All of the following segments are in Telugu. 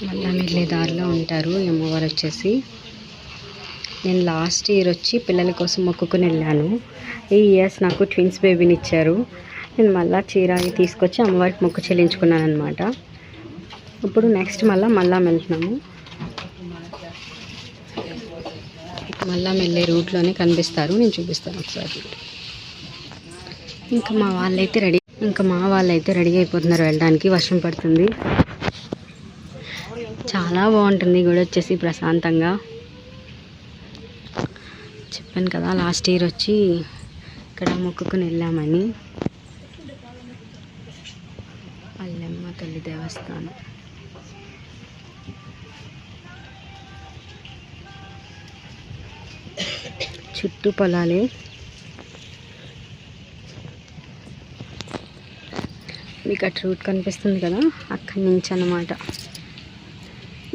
మళ్ళా వెళ్ళే దారిలో ఉంటారు ఈ అమ్మవారు వచ్చేసి. నేను లాస్ట్ ఇయర్ వచ్చి పిల్లల కోసం మొక్కుకుని వెళ్ళాను. ఈ ఇయర్స్ నాకు ట్విన్స్ బేబీని ఇచ్చారు. నేను మళ్ళీ చీర తీసుకొచ్చి అమ్మవారికి మొక్కు చెల్లించుకున్నాను అనమాట. ఇప్పుడు నెక్స్ట్ మళ్ళా వెళ్తున్నాము. మళ్ళా వెళ్ళే రూట్లోనే కనిపిస్తారు, నేను చూపిస్తాను ఒకసారి. ఇంకా మా వాళ్ళైతే రెడీ అయిపోతున్నారు వెళ్ళడానికి. వర్షం పడుతుంది, చాలా బాగుంటుంది గుడి వచ్చేసి ప్రశాంతంగా. చెప్పాను కదా లాస్ట్ ఇయర్ వచ్చి ఇక్కడ మొక్కుకుని వెళ్ళామని. అల్లమ్మ తల్లి దేవస్థానం. చుట్టూ పొలాలే. మీకు అటు రూట్ కనిపిస్తుంది కదా, అక్కడి నుంచి అన్నమాట.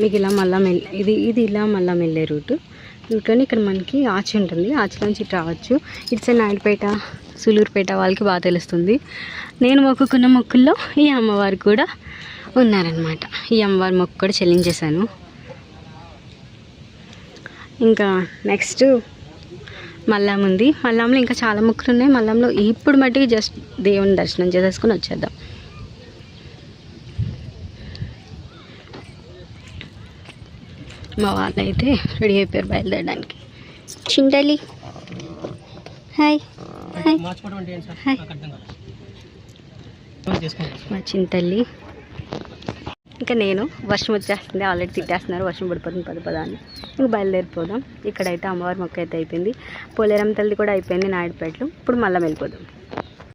మీకు ఇలా ఇది ఇలా మళ్ళా వెళ్ళే రూట్లోనే ఇక్కడ మనకి ఆచి ఉంటుంది. ఆచిలోంచి ఇటు రావచ్చు. ఇటు సైడ్ నాయుడుపేట, సూలూరుపేట వాళ్ళకి బాగా తెలుస్తుంది. నేను మొక్కుకున్న మొక్కుల్లో ఈ అమ్మవారు కూడా ఉన్నారనమాట. ఈ అమ్మవారి మొక్కు కూడా చెల్లించేశాను. ఇంకా నెక్స్ట్ మల్లాం ఉంది. మల్లాంలో ఇంకా చాలా మొక్కులు ఉన్నాయి. మల్లాంలో ఇప్పుడు మట్టికి జస్ట్ దేవుని దర్శనం చేసేసుకుని వచ్చేద్దాం. మా వాళ్ళైతే రెడీ అయిపోయారు బయలుదేరడానికి. Chintali hi hi hi. మా చింతల్లి. ఇంకా నేను వర్షం వచ్చేస్తుంది, ఆల్రెడీ తిట్టేస్తున్నారు వర్షం పడిపోతుంది పద అని. ఇంక బయలుదేరిపోదాం. ఇక్కడైతే అమ్మవారి మొక్క అయితే అయిపోయింది. పోలేరం తల్లి కూడా అయిపోయింది నాయుడుపేటలో. ఇప్పుడు మళ్ళీ వెళ్ళిపోదాం.